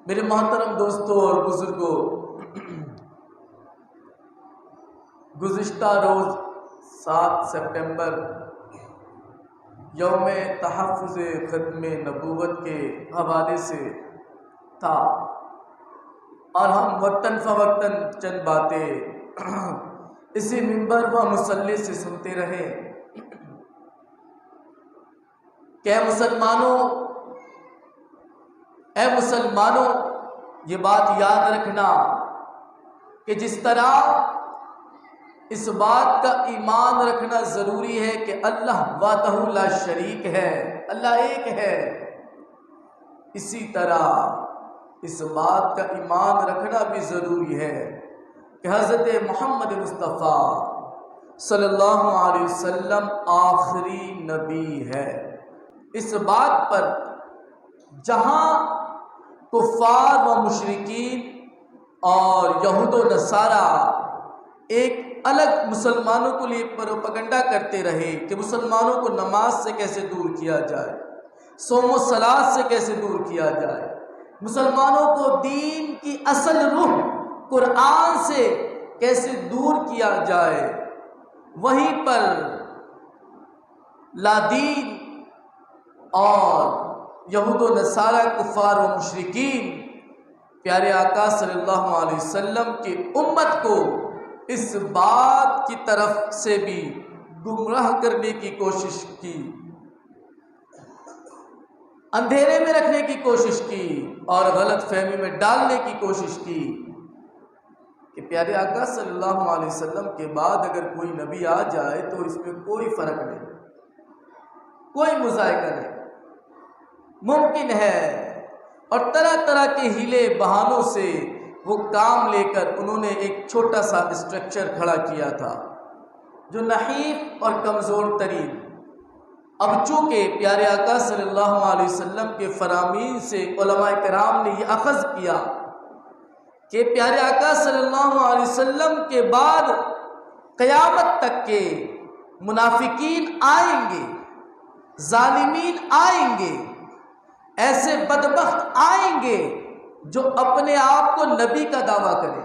میرے محترم دوستوں اور بزرگوں، گزشتہ روز 7 سپٹمبر یوم تحفظ ختم نبوت کے حوالے سے تھا، اور ہم وقتاً فوقتاً چند باتیں اسی منبر و مصلی سے سنتے رہے کہ اے مسلمانوں یہ بات یاد رکھنا کہ جس طرح اس بات کا ایمان رکھنا ضروری ہے کہ اللہ وحدہ لا شریک ہے، اللہ ایک ہے، اسی طرح اس بات کا ایمان رکھنا بھی ضروری ہے کہ حضرت محمد مصطفیٰ صلی اللہ علیہ وسلم آخری نبی ہے۔ اس بات پر جہاں کفار و مشرکین اور یہود و نصارہ ایک الگ مسلمانوں کو لیے پروپیگنڈا کرتے رہے کہ مسلمانوں کو نماز سے کیسے دور کیا جائے، صوم و صلاۃ سے کیسے دور کیا جائے، مسلمانوں کو دین کی اصل روح قرآن سے کیسے دور کیا جائے، وہیں پر لادین اور یہود و نصارہ کفار و مشرکین پیارے آقا صلی اللہ علیہ وسلم کی امت کو اس بات کی طرف سے بھی گمراہ کرنے کی کوشش کی، اندھیرے میں رکھنے کی کوشش کی اور غلط فہمی میں ڈالنے کی کوشش کی کہ پیارے آقا صلی اللہ علیہ وسلم کے بعد اگر کوئی نبی آ جائے تو اس میں کوئی فرق نہیں، کوئی مذائقہ نہیں، ممکن ہے، اور طرح طرح کے ہیلے بہانوں سے وہ کام لے کر انہوں نے ایک چھوٹا سا اسٹرکچر کھڑا کیا تھا جو نحیف اور کمزور ترین۔ اب چونکہ پیارے آقا صلی اللہ علیہ وسلم کے فرامین سے علماء کرام نے یہ اخذ کیا کہ پیارے آقا صلی اللہ علیہ وسلم کے بعد قیامت تک کے منافقین آئیں گے، ظالمین آئیں گے، ایسے بدبخت آئیں گے جو اپنے آپ کو نبی کا دعویٰ کریں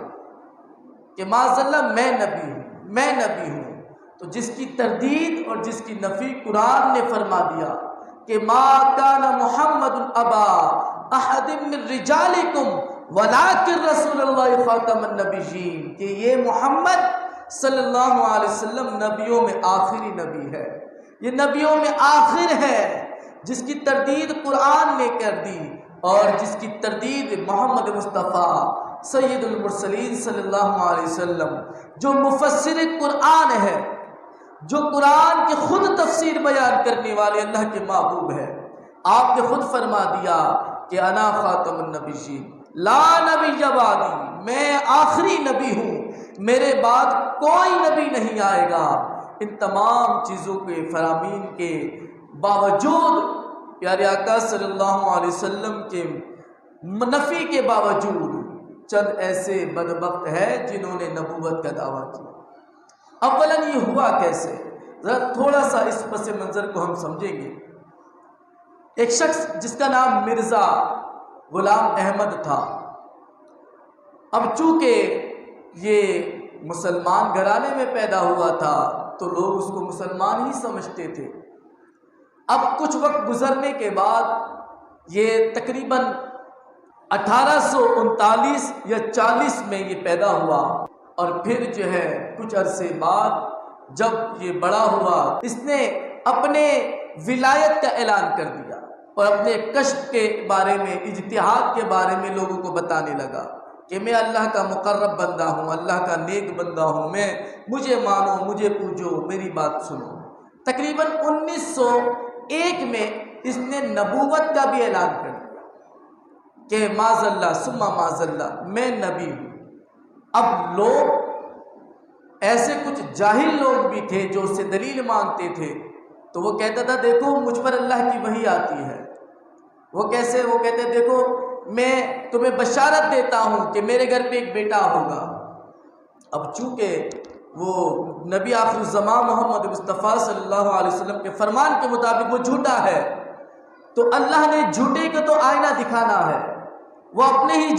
کہ معاذ اللہ میں نبی ہوں، تو جس کی تردید اور جس کی نفی قرآن نے فرما دیا کہ ما کان محمد ابا احد من رجالکم ولکن رسول اللہ خاتم النبیین، کہ یہ محمد صلی اللہ علیہ وسلم نبیوں میں آخری نبی ہے، یہ نبیوں میں آخر ہے، جس کی تردید قرآن نے کر دی اور جس کی تردید محمد مصطفیٰ سید المرسلین صلی اللہ علیہ وسلم جو مفسر قرآن ہے، جو قرآن کی خود تفسیر بیان کرنے والے اللہ کے محبوب ہے، آپ نے خود فرما دیا کہ انا خاتم النبیین لا نبی بعدی، میں آخری نبی ہوں، میرے بعد کوئی نبی نہیں آئے گا۔ ان تمام چیزوں کے فرامین کے باوجود پیارے آقا صلی اللہ علیہ وسلم کے نفی کے باوجود چند ایسے بدبخت ہیں جنہوں نے نبوت کا دعویٰ کیا۔ اولاً یہ ہوا کیسے، ذرا تھوڑا سا اس پس منظر کو ہم سمجھیں گے۔ ایک شخص جس کا نام مرزا غلام احمد تھا، اب چونکہ یہ مسلمان گھرانے میں پیدا ہوا تھا تو لوگ اس کو مسلمان ہی سمجھتے تھے۔ اب کچھ وقت گزرنے کے بعد یہ تقریباً 1839 یا 40 میں یہ پیدا ہوا، اور پھر جو ہے کچھ عرصے بعد جب یہ بڑا ہوا اس نے اپنے ولایت کا اعلان کر دیا اور اپنے کشف کے بارے میں، اجتہاد کے بارے میں لوگوں کو بتانے لگا کہ میں اللہ کا مقرب بندہ ہوں، اللہ کا نیک بندہ ہوں، مجھے مانو، مجھے پوجو، میری بات سنو۔ تقریباً 1901 میں اس نے نبوت کا بھی اعلان کر دیا کہ معاذ اللہ ثم معاذ اللہ میں نبی ہوں۔ اب لوگ ایسے کچھ جاہل لوگ بھی تھے جو اس سے دلیل مانگتے تھے، تو وہ کہتا تھا دیکھو مجھ پر اللہ کی وحی آتی ہے۔ وہ کیسے؟ وہ کہتے دیکھو میں تمہیں بشارت دیتا ہوں کہ میرے گھر پہ ایک بیٹا ہوگا۔ اب چونکہ وہ نبی آخر الزمان محمد مصطفیٰ صلی اللہ علیہ وسلم کے فرمان کے مطابق وہ جھوٹا ہے، تو اللہ نے جھوٹے کو تو آئینہ دکھانا ہے، وہ اپنے ہی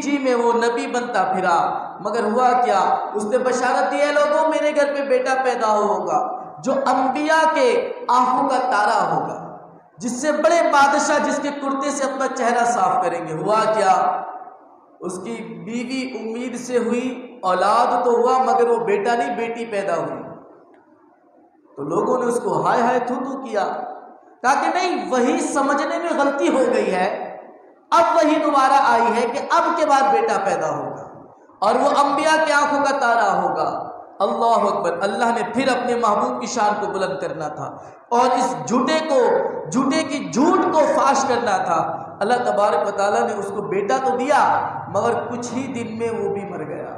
جی میں وہ نبی بنتا پھرا، مگر ہوا کیا؟ اس نے بشارت دی، اے لوگوں میرے گھر پہ بیٹا پیدا ہوگا جو انبیاء کے آنکھوں کا تارا ہوگا، جس سے بڑے بادشاہ جس کے کرتے سے اپنا چہرہ صاف کریں گے۔ ہوا کیا؟ اس کی بیوی امید سے ہوئی، اولاد تو ہوا مگر وہ بیٹا نہیں بیٹی پیدا ہوئی، تو لوگوں نے اس کو ہائے ہائے تھو تھو کیا، کہا کہ نہیں وہی سمجھنے میں غلطی ہو گئی ہے، اب وہی دوبارہ آئی ہے کہ اب کے بعد بیٹا پیدا ہوگا اور وہ انبیاء کی آنکھوں کا تارا ہوگا۔ اللہ اکبر! اللہ نے پھر اپنے محبوب کی شان کو بلند کرنا تھا اور اس جھوٹے کی جھوٹ کو فاش کرنا تھا۔ اللہ تبارک و تعالیٰ نے اس کو بیٹا تو دیا مگر کچھ ہی دن میں وہ بھی مر گیا۔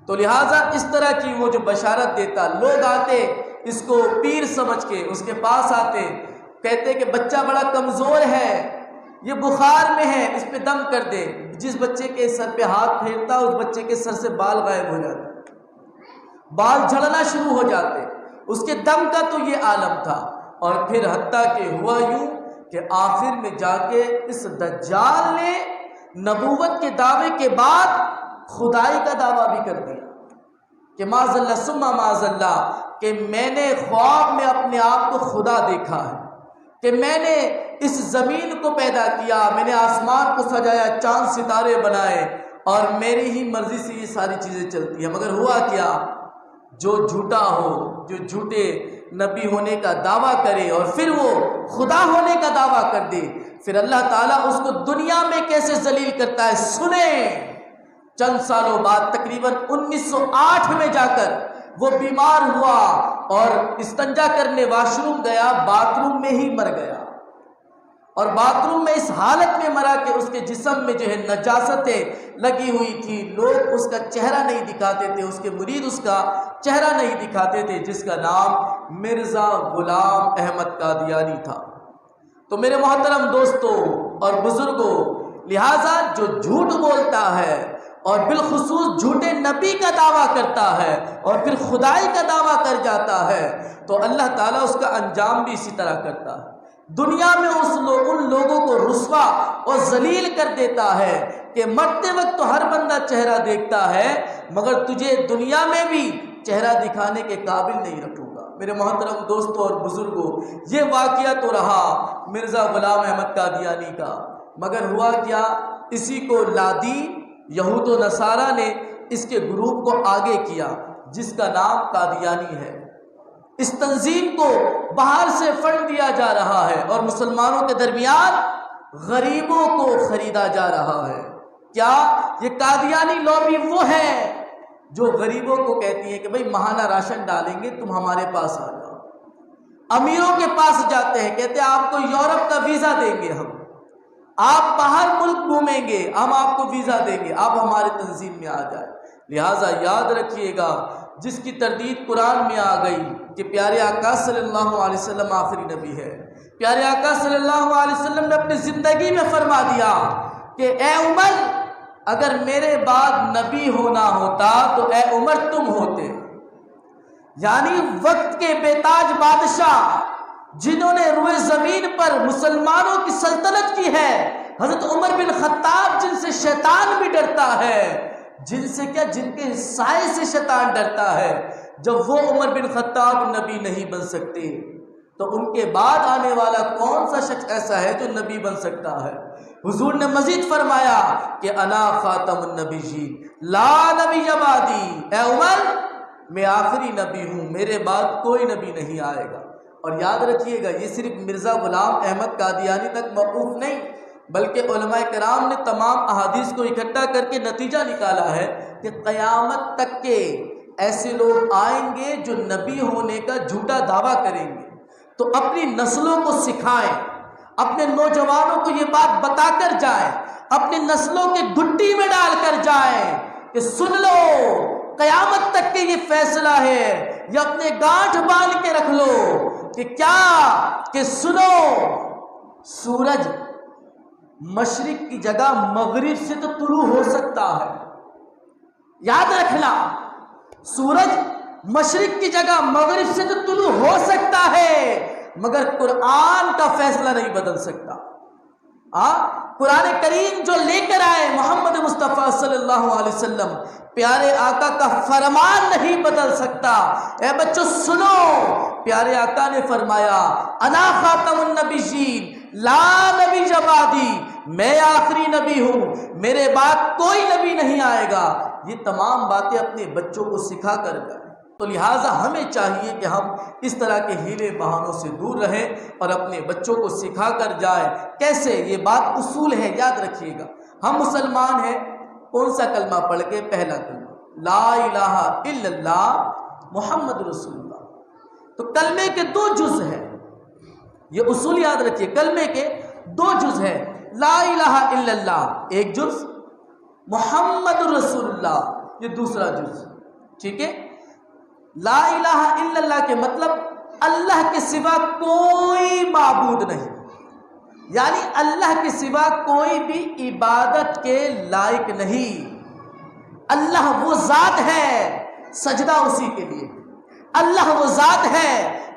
تو لہٰذا اس طرح کی وہ جو بشارت دیتا، لوگ آتے اس کو پیر سمجھ کے اس کے پاس آتے، کہتے کہ بچہ بڑا کمزور ہے، یہ بخار میں ہے، اس پہ دم کر دے۔ جس بچے کے سر پہ ہاتھ پھیرتا اس بچے کے سر سے بال غائب ہو جاتے، بال جھڑنا شروع ہو جاتے، اس کے دم کا تو یہ عالم تھا۔ اور پھر حتیٰ کہ ہوا یوں کہ آخر میں جا کے اس دجال نے نبوت کے دعوے کے بعد خدائی کا دعویٰ بھی کر دیا کہ معاذ اللہ ثم معاذ اللہ، کہ میں نے خواب میں اپنے آپ کو خدا دیکھا ہے، کہ میں نے اس زمین کو پیدا کیا، میں نے آسمان کو سجایا، چاند ستارے بنائے اور میری ہی مرضی سے یہ ساری چیزیں چلتی ہیں۔ مگر ہوا کیا؟ جو جھوٹا ہو، جو جھوٹے نبی ہونے کا دعویٰ کرے اور پھر وہ خدا ہونے کا دعویٰ کر دے، پھر اللہ تعالیٰ اس کو دنیا میں کیسے ذلیل کرتا ہے سنیں۔ چند سالوں بعد تقریباً 1908 میں جا کر وہ بیمار ہوا اور استنجا کرنے واش روم گیا، باتھ روم میں ہی مر گیا، اور باتھ روم میں اس حالت میں مرا کہ اس کے جسم میں جو ہے نجاستیں لگی ہوئی تھی، لوگ اس کا چہرہ نہیں دکھاتے تھے، اس کے مرید اس کا چہرہ نہیں دکھاتے تھے، جس کا نام مرزا غلام احمد قادیانی تھا۔ تو میرے محترم دوستوں اور بزرگوں، لہٰذا جو جھوٹ بولتا ہے اور بالخصوص جھوٹے نبی کا دعویٰ کرتا ہے اور پھر خدائی کا دعویٰ کر جاتا ہے، تو اللہ تعالیٰ اس کا انجام بھی اسی طرح کرتا ہے۔ دنیا میں ان لوگوں کو رسوا اور ذلیل کر دیتا ہے کہ مرتے وقت تو ہر بندہ چہرہ دیکھتا ہے مگر تجھے دنیا میں بھی چہرہ دکھانے کے قابل نہیں رکھوں گا۔ میرے محترم دوستوں اور بزرگوں، یہ واقعہ تو رہا مرزا غلام احمد قادیانی کا، مگر ہوا کیا؟ اسی کو لادی یہود و نصارہ نے اس کے گروپ کو آگے کیا جس کا نام قادیانی ہے۔ اس تنظیم کو باہر سے فنڈ دیا جا رہا ہے اور مسلمانوں کے درمیان غریبوں کو خریدا جا رہا ہے۔ کیا یہ قادیانی لوبی وہ ہے جو غریبوں کو کہتی ہے کہ بھئی ماہانہ راشن ڈالیں گے، تم ہمارے پاس آ جاؤ۔ امیروں کے پاس جاتے ہیں، کہتے ہیں آپ کو یورپ کا ویزا دیں گے، ہم آپ باہر ملک گھومیں گے، ہم آپ کو ویزا دیں گے، آپ ہمارے تنظیم میں آ جائیں۔ لہٰذا یاد رکھیے گا، جس کی تردید قرآن میں آ گئی کہ پیارے آقا صلی اللہ علیہ وسلم آخری نبی ہے، پیارے آقا صلی اللہ علیہ وسلم نے اپنی زندگی میں فرما دیا کہ اے عمر، اگر میرے بعد نبی ہونا ہوتا تو اے عمر تم ہوتے۔ یعنی وقت کے بے تاج بادشاہ جنہوں نے روئے زمین پر مسلمانوں کی سلطنت کی ہے، حضرت عمر بن خطاب، جن سے شیطان بھی ڈرتا ہے، جن سے کیا، جن کے سائے سے شیطان ڈرتا ہے، جب وہ عمر بن خطاب نبی نہیں بن سکتے تو ان کے بعد آنے والا کون سا شخص ایسا ہے جو نبی بن سکتا ہے؟ حضور نے مزید فرمایا کہ انا خاتم النبیین لا نبی بعدی، اے عمر میں آخری نبی ہوں، میرے بعد کوئی نبی نہیں آئے گا۔ اور یاد رکھیے گا، یہ صرف مرزا غلام احمد قادیانی تک موقوف نہیں، بلکہ علماء کرام نے تمام احادیث کو اکٹھا کر کے نتیجہ نکالا ہے کہ قیامت تک کے ایسے لوگ آئیں گے جو نبی ہونے کا جھوٹا دعویٰ کریں گے، تو اپنی نسلوں کو سکھائیں، اپنے نوجوانوں کو یہ بات بتا کر جائیں، اپنی نسلوں کے گھٹی میں ڈال کر جائیں کہ سن لو قیامت تک کے یہ فیصلہ ہے، یا اپنے گانٹھ باندھ کے رکھ لو کہ کیا، کہ سنو، سورج مشرق کی جگہ مغرب سے تو طلوع ہو سکتا ہے، یاد رکھنا، سورج مشرق کی جگہ مغرب سے تو طلوع ہو سکتا ہے مگر قرآن کا فیصلہ نہیں بدل سکتا۔ قرآن کریم جو لے کر آئے محمد مصطفیٰ صلی اللہ علیہ وسلم، پیارے آقا کا فرمان نہیں بدل سکتا۔ اے بچوں سنو، پیارے آقا نے فرمایا انا خاتم النبیین لا نبی بعدی، میں آخری نبی ہوں، میرے بعد کوئی نبی نہیں آئے گا۔ یہ تمام باتیں اپنے بچوں کو سکھا کر جائیں۔ تو لہٰذا ہمیں چاہیے کہ ہم اس طرح کے ہیلے بہانوں سے دور رہیں اور اپنے بچوں کو سکھا کر جائیں۔ کیسے؟ یہ بات اصول ہے، یاد رکھیے گا۔ ہم مسلمان ہیں، کون سا کلمہ پڑھ کے؟ پہلا کلمہ لا الہ الا اللہ محمد رسول اللہ۔ تو کلمے کے دو جز ہیں، یہ اصول یاد رکھیے، کلمے کے دو جز ہیں، لا الہ الا اللہ ایک جز، محمد رسول اللہ یہ دوسرا جز، ٹھیک ہے؟ لا الہ الا اللہ کے مطلب اللہ کے سوا کوئی معبود نہیں، یعنی اللہ کے سوا کوئی بھی عبادت کے لائق نہیں۔ اللہ وہ ذات ہے، سجدہ اسی کے لیے، اللہ وہ ذات ہے،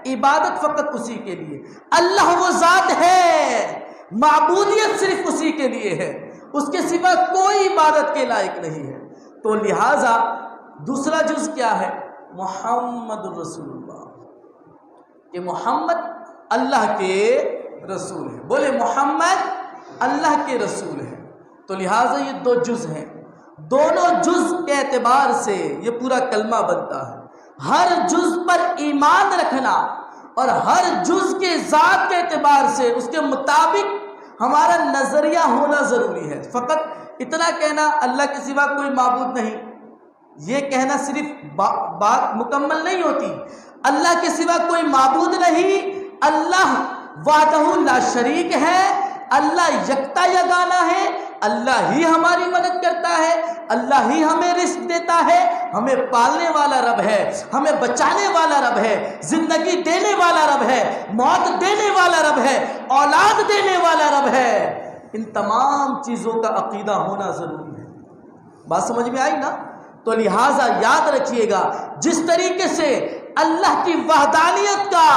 عبادت فقط اسی کے لیے، اللہ وہ ذات ہے، معبودیت صرف اسی کے لیے ہے، اس کے سوا کوئی عبادت کے لائق نہیں ہے۔ تو لہٰذا دوسرا جز کیا ہے؟ محمد رسول اللہ، کہ محمد اللہ کے رسول ہے، بولے محمد اللہ کے رسول ہے۔ تو لہٰذا یہ دو جز ہیں، دونوں جز کے اعتبار سے یہ پورا کلمہ بنتا ہے۔ ہر جز پر ایمان رکھنا اور ہر جز کے ذات کے اعتبار سے اس کے مطابق ہمارا نظریہ ہونا ضروری ہے۔ فقط اتنا کہنا اللہ کے سوا کوئی معبود نہیں، یہ کہنا صرف بات مکمل نہیں ہوتی۔ اللہ کے سوا کوئی معبود نہیں، اللہ وحدہ لا شریک ہے، اللہ یکتا یگانہ ہے، اللہ ہی ہماری مدد کرتا ہے، اللہ ہی ہمیں رزق دیتا ہے، ہمیں پالنے والا رب ہے، ہمیں بچانے والا رب ہے، زندگی دینے والا رب ہے، موت دینے والا رب ہے، اولاد دینے والا رب ہے۔ ان تمام چیزوں کا عقیدہ ہونا ضروری ہے۔ بات سمجھ میں آئی نا؟ تو لہٰذا یاد رکھیے گا، جس طریقے سے اللہ کی وحدانیت کا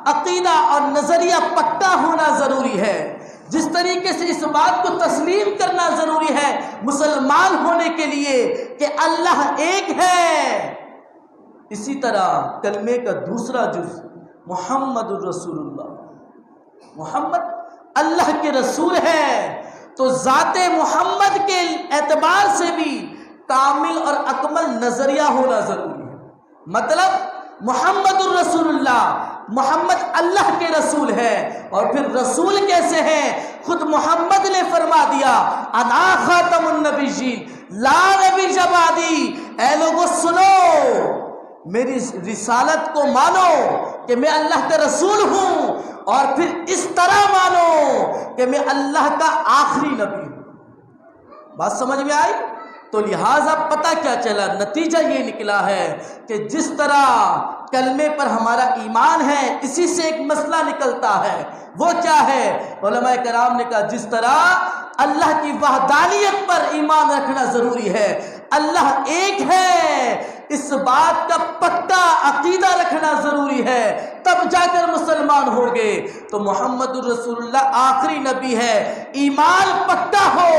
عقیدہ اور نظریہ پختہ ہونا ضروری ہے، جس طریقے سے اس بات کو تسلیم کرنا ضروری ہے مسلمان ہونے کے لیے کہ اللہ ایک ہے، اسی طرح کلمے کا دوسرا جز محمد الرسول اللہ، محمد اللہ کے رسول ہے۔ تو ذات محمد کے اعتبار سے بھی کامل اور اکمل نظریہ ہونا ضروری ہے۔ مطلب محمد الرسول اللہ، محمد اللہ کے رسول ہے، اور پھر رسول کیسے ہیں؟ خود محمد نے فرما دیا انا خاتم النبیین لا نبی بعدی، اے لوگو سنو، میری رسالت کو مانو کہ میں اللہ کا رسول ہوں، اور پھر اس طرح مانو کہ میں اللہ کا آخری نبی ہوں۔ بات سمجھ میں آئی؟ تو لہٰذا پتہ کیا چلا؟ نتیجہ یہ نکلا ہے کہ جس طرح کلمے پر ہمارا ایمان ہے، اسی سے ایک مسئلہ نکلتا ہے، وہ کیا ہے؟ علماء کرام نے کہا جس طرح اللہ کی وحدانیت پر ایمان رکھنا ضروری ہے، اللہ ایک ہے، اس بات کا پختہ عقیدہ رکھنا ضروری ہے، تب جا کر مسلمان ہوگے۔ تو محمد الرسول اللہ آخری نبی ہے، ایمان پختہ ہو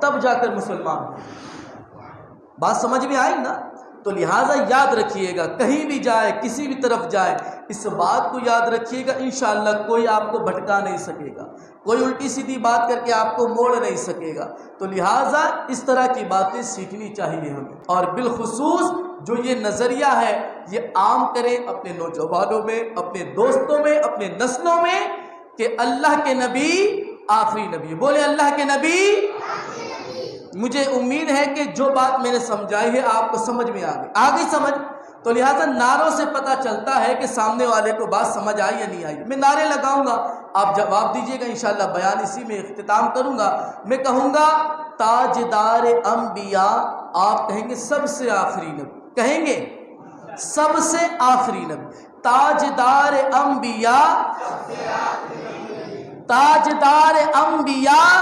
تب جا کر مسلمان ہو۔ بات سمجھ میں آئی نا؟ تو لہٰذا یاد رکھیے گا، کہیں بھی جائے، کسی بھی طرف جائے، اس بات کو یاد رکھیے گا، انشاءاللہ کوئی آپ کو بھٹکا نہیں سکے گا، کوئی الٹی سیدھی بات کر کے آپ کو موڑ نہیں سکے گا۔ تو لہٰذا اس طرح کی باتیں سیکھنی چاہیے ہمیں، اور بالخصوص جو یہ نظریہ ہے یہ عام کریں اپنے نوجوانوں میں، اپنے دوستوں میں، اپنے نسلوں میں، کہ اللہ کے نبی آخری نبی۔ بولے اللہ کے نبی۔ مجھے امید ہے کہ جو بات میں نے سمجھائی ہے آپ کو سمجھ میں آ گئی سمجھ۔ تو لہٰذا نعروں سے پتہ چلتا ہے کہ سامنے والے کو بات سمجھ آئی یا نہیں آئی۔ میں نعرے لگاؤں گا، آپ جواب دیجئے گا، انشاءاللہ بیان اسی میں اختتام کروں گا۔ میں کہوں گا تاجدار انبیاء، آپ کہیں گے سب سے آخری نبی، کہیں گے سب سے آخری نبی، تاجدار انبیاء، تاجدار انبیاء